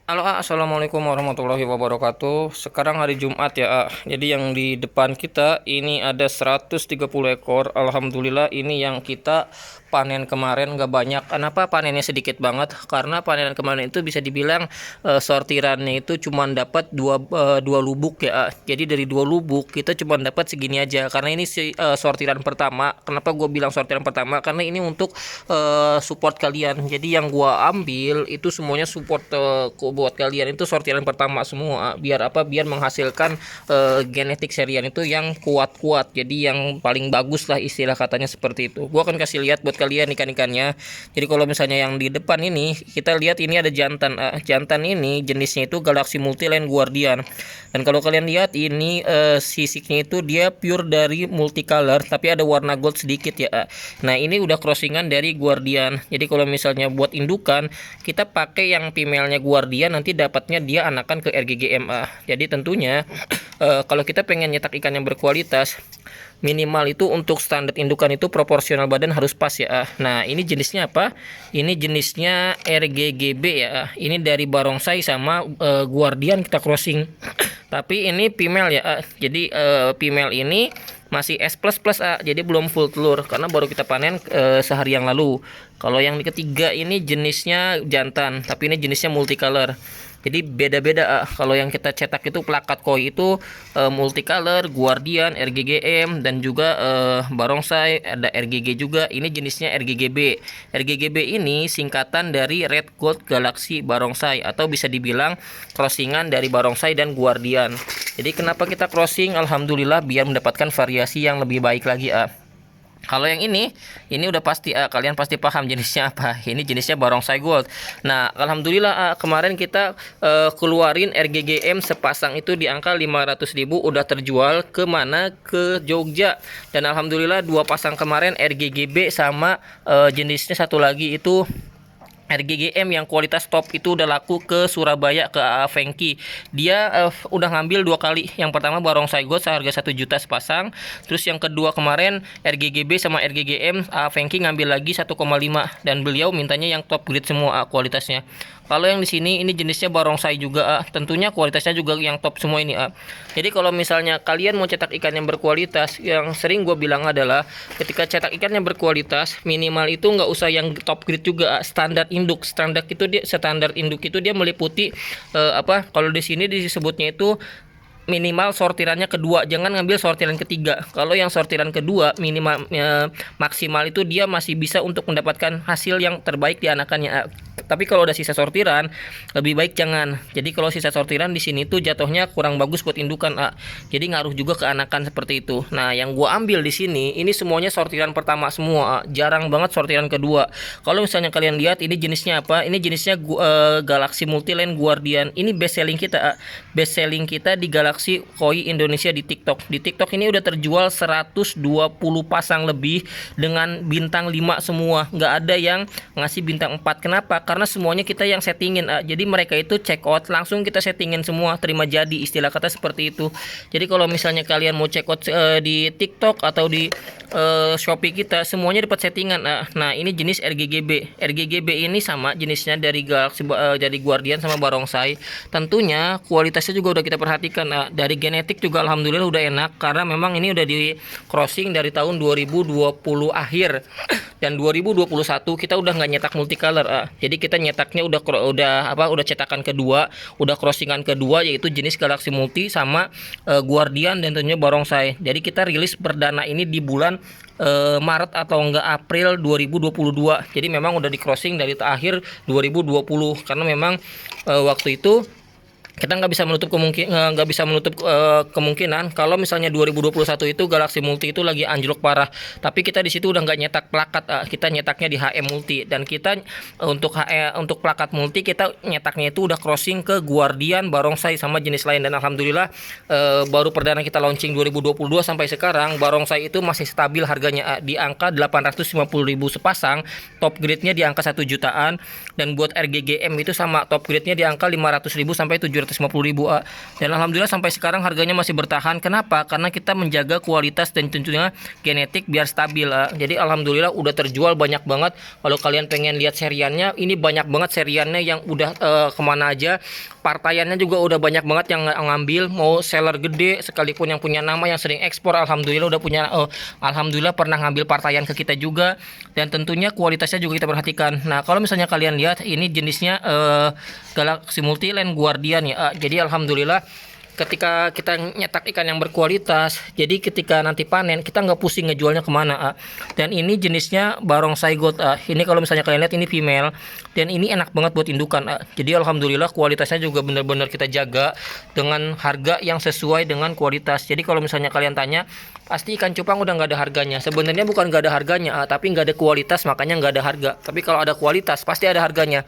Halo, assalamualaikum warahmatullahi wabarakatuh. Sekarang hari Jumat ya, jadi yang di depan kita ini ada 130 ekor. Alhamdulillah ini yang kita panen kemarin gak banyak. Kenapa panennya sedikit banget? Karena panen kemarin itu bisa dibilang sortirannya itu cuma dapat dua lubuk ya. Jadi dari dua lubuk kita cuma dapat segini aja. Karena ini sortiran pertama. Kenapa gue bilang sortiran pertama? Karena ini untuk support kalian. Jadi yang gue ambil itu semuanya support buat kalian, itu sortiran pertama semua. Biar apa? Biar menghasilkan genetik serian itu yang kuat-kuat. Jadi yang paling bagus lah, istilah katanya seperti itu. Gua akan kasih lihat buat kalian ikan-ikannya. Jadi kalau misalnya yang di depan ini kita lihat, ini ada jantan. Jantan ini jenisnya itu Galaxy Multiline Guardian. Dan kalau kalian lihat ini sisiknya itu dia pure dari multicolor tapi ada warna gold sedikit ya. Nah, ini udah crossingan dari Guardian. Jadi kalau misalnya buat indukan kita pakai yang female-nya Guardian, nanti dapatnya dia anakan ke RGGMA. Jadi tentunya kalau kita pengen nyetak ikan yang berkualitas, minimal itu untuk standar indukan itu proporsional badan harus pas ya. Nah, ini jenisnya apa? Ini jenisnya RGGB ya. Ini dari barongsai sama Guardian kita crossing. Tapi ini female ya. Jadi female ini masih S++, jadi belum full telur karena baru kita panen sehari yang lalu. Kalau yang ketiga ini jenisnya jantan, tapi ini jenisnya multicolor. Jadi beda-beda. Kalau yang kita cetak itu plakat koi itu multicolor, Guardian, RGGM, dan juga barongsai, ada RGG juga. Ini jenisnya RGGB. RGGB ini singkatan dari Red Gold Galaxy Barongsai, atau bisa dibilang crossingan dari barongsai dan Guardian. Jadi kenapa kita crossing? Alhamdulillah biar mendapatkan variasi yang lebih baik lagi. Kalau yang ini udah pasti kalian pasti paham jenisnya apa. Ini jenisnya barongsai gold. Nah, alhamdulillah kemarin kita keluarin RGGM sepasang itu di angka 500.000, udah terjual ke mana? Ke Jogja. Dan alhamdulillah dua pasang kemarin RGGB sama jenisnya satu lagi itu RGGM yang kualitas top itu udah laku ke Surabaya, ke Fengki. Dia udah ngambil dua kali. Yang pertama barongsai gold seharga 1 juta sepasang. Terus yang kedua kemarin RGGB sama RGGM Fengki ngambil lagi 1,5, dan beliau mintanya yang top grade semua kualitasnya. Kalau yang di sini ini jenisnya barongsai juga, tentunya kualitasnya juga yang top semua ini. Jadi kalau misalnya kalian mau cetak ikan yang berkualitas, yang sering gue bilang adalah ketika cetak ikan yang berkualitas minimal itu nggak usah yang top grade juga. Standar induk, standar induk itu dia meliputi apa? Kalau di sini disebutnya itu minimal sortirannya kedua, jangan ngambil sortiran ketiga. Kalau yang sortiran kedua minimal maksimal itu dia masih bisa untuk mendapatkan hasil yang terbaik di anakannya. Tapi kalau udah sisa sortiran lebih baik jangan. Jadi kalau sisa sortiran di sini tuh jatuhnya kurang bagus buat indukan. Jadi ngaruh juga ke anakan seperti itu. Nah, yang gua ambil di sini ini semuanya sortiran pertama semua. Jarang banget sortiran kedua. Kalau misalnya kalian lihat ini jenisnya apa? Ini jenisnya Galaxy Multiline Guardian. Ini best selling kita. Best selling kita di Galaxy Koi Indonesia di TikTok. Di TikTok ini udah terjual 120 pasang lebih dengan bintang 5 semua. Nggak ada yang ngasih bintang 4. Kenapa? Karena semuanya kita yang settingin. Jadi mereka itu check out langsung kita settingin semua, terima jadi, istilah kata seperti itu. Jadi kalau misalnya kalian mau check out di TikTok atau di Shopee kita, semuanya dapat settingan. Nah, ini jenis RGGB. RGGB ini sama jenisnya dari Galaxy dari Guardian sama barongsai. Tentunya kualitasnya juga udah kita perhatikan. Dari genetik juga alhamdulillah udah enak, karena memang ini udah di crossing dari tahun 2020 akhir. Dan 2021 kita udah nggak nyetak multicolor. Jadi kita nyetaknya udah cetakan kedua, udah crossingan kedua, yaitu jenis Galaxy Multi sama Guardian dan tentunya barongsai. Jadi kita rilis perdana ini di bulan Maret atau enggak April 2022. Jadi memang udah di crossing dari akhir 2020, karena memang waktu itu kita nggak bisa menutup kemungkinan kalau misalnya 2021 itu Galaxy Multi itu lagi anjlok parah. Tapi kita di situ udah nggak nyetak plakat, kita nyetaknya di HM Multi, dan kita untuk plakat Multi kita nyetaknya itu udah crossing ke Guardian, barongsai sama jenis lain. Dan alhamdulillah baru perdana kita launching 2022 sampai sekarang barongsai itu masih stabil harganya di angka 850.000 sepasang, top grade-nya di angka 1 jutaan, dan buat RGGM itu sama, top grade-nya di angka 500.000 sampai 700.000 350.000 dan alhamdulillah sampai sekarang harganya masih bertahan. Kenapa? Karena kita menjaga kualitas dan tentunya genetik biar stabil. Jadi alhamdulillah udah terjual banyak banget. Kalau kalian pengen lihat seriannya, ini banyak banget seriannya yang udah kemana aja. Partaiannya juga udah banyak banget yang ngambil, mau seller gede sekalipun yang punya nama yang sering ekspor, alhamdulillah udah punya, alhamdulillah pernah ngambil partaian ke kita juga. Dan tentunya kualitasnya juga kita perhatikan. Nah kalau misalnya kalian lihat ini jenisnya Galaxy Multiland Guardian ya. Jadi alhamdulillah ketika kita nyetak ikan yang berkualitas, jadi ketika nanti panen kita nggak pusing ngejualnya kemana. Dan ini jenisnya barongsai gold. Ini kalau misalnya kalian lihat ini female dan ini enak banget buat indukan. Jadi alhamdulillah kualitasnya juga benar-benar kita jaga dengan harga yang sesuai dengan kualitas. Jadi kalau misalnya kalian tanya, pasti ikan cupang udah nggak ada harganya. Sebenarnya bukan nggak ada harganya, tapi nggak ada kualitas makanya nggak ada harga. Tapi kalau ada kualitas pasti ada harganya.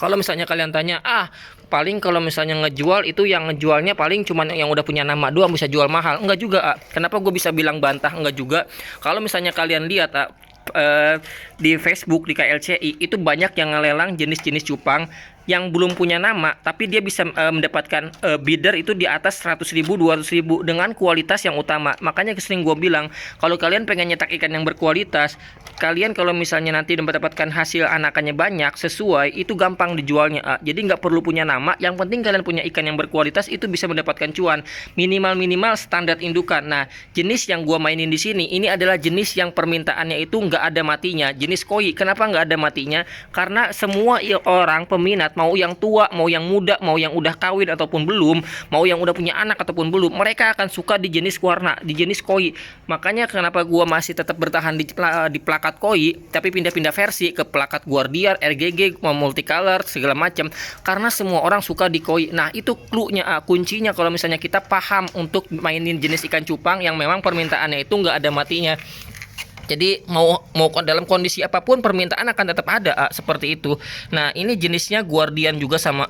Kalau misalnya kalian tanya, paling kalau misalnya ngejual itu yang ngejualnya paling cuman yang udah punya nama doang bisa jual mahal. Enggak juga. Kenapa gue bisa bilang bantah? Enggak juga. Kalau misalnya kalian lihat di Facebook di KLCI itu banyak yang ngelelang jenis-jenis cupang yang belum punya nama, tapi dia bisa mendapatkan bidder itu di atas 100.000, 200.000 dengan kualitas yang utama. Makanya sering gue bilang, kalau kalian pengen nyetak ikan yang berkualitas, kalian kalau misalnya nanti mendapatkan hasil anakannya banyak sesuai, itu gampang dijualnya. Jadi nggak perlu punya nama, yang penting kalian punya ikan yang berkualitas itu bisa mendapatkan cuan minimal standar indukan. Nah jenis yang gue mainin di sini ini adalah jenis yang permintaannya itu nggak ada matinya, jenis koi. Kenapa nggak ada matinya? Karena semua orang peminat, mau yang tua, mau yang muda, mau yang udah kawin ataupun belum, mau yang udah punya anak ataupun belum, mereka akan suka di jenis warna, di jenis koi. Makanya kenapa gua masih tetap bertahan di plakat koi, tapi pindah-pindah versi ke plakat Guardian, RGG, multicolor segala macam. Karena semua orang suka di koi. Nah itu clue-nya, kuncinya kalau misalnya kita paham untuk mainin jenis ikan cupang yang memang permintaannya itu nggak ada matinya. Jadi mau dalam kondisi apapun permintaan akan tetap ada, seperti itu. Nah ini jenisnya Guardian juga sama.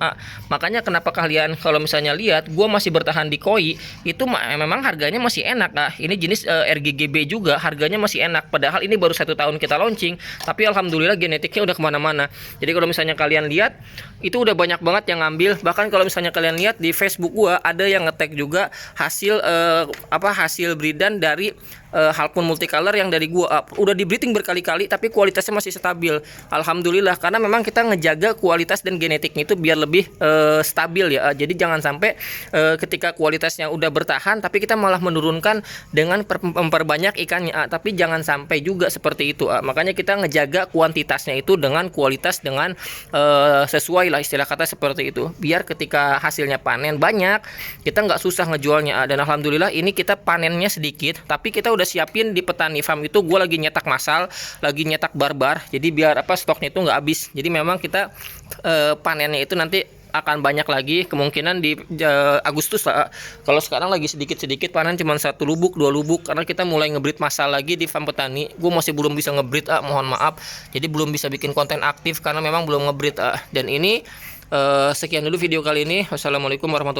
Makanya kenapa kalian kalau misalnya lihat gue masih bertahan di koi itu memang harganya masih enak. Ini jenis RGGB juga harganya masih enak. Padahal ini baru 1 tahun kita launching, tapi alhamdulillah genetiknya udah kemana-mana. Jadi kalau misalnya kalian lihat itu udah banyak banget yang ngambil. Bahkan kalau misalnya kalian lihat di Facebook gue ada yang nge-tag juga hasil hasil breedan dari Halcon multicolor yang dari gua udah di breeding berkali-kali tapi kualitasnya masih stabil. Alhamdulillah, karena memang kita ngejaga kualitas dan genetiknya itu biar lebih stabil ya. Jadi jangan sampai ketika kualitasnya udah bertahan tapi kita malah menurunkan dengan memperbanyak ikannya. Tapi jangan sampai juga seperti itu. Makanya kita ngejaga kuantitasnya itu dengan kualitas dengan sesuai lah istilah kata seperti itu. Biar ketika hasilnya panen banyak, kita nggak susah ngejualnya. Dan alhamdulillah ini kita panennya sedikit tapi kita udah siapin di petani farm itu. Gue lagi nyetak massal, lagi nyetak barbar, jadi biar stoknya itu nggak habis. Jadi memang kita panennya itu nanti akan banyak lagi kemungkinan di Agustus lah. Kalau sekarang lagi sedikit-sedikit panen cuma 1 lubuk 2 lubuk karena kita mulai ngebreed massal lagi di farm petani. Gue masih belum bisa ngebreed, mohon maaf. Jadi belum bisa bikin konten aktif karena memang belum ngebreed. Dan ini sekian dulu video kali ini. Wassalamualaikum warahmatullahi wabarakatuh.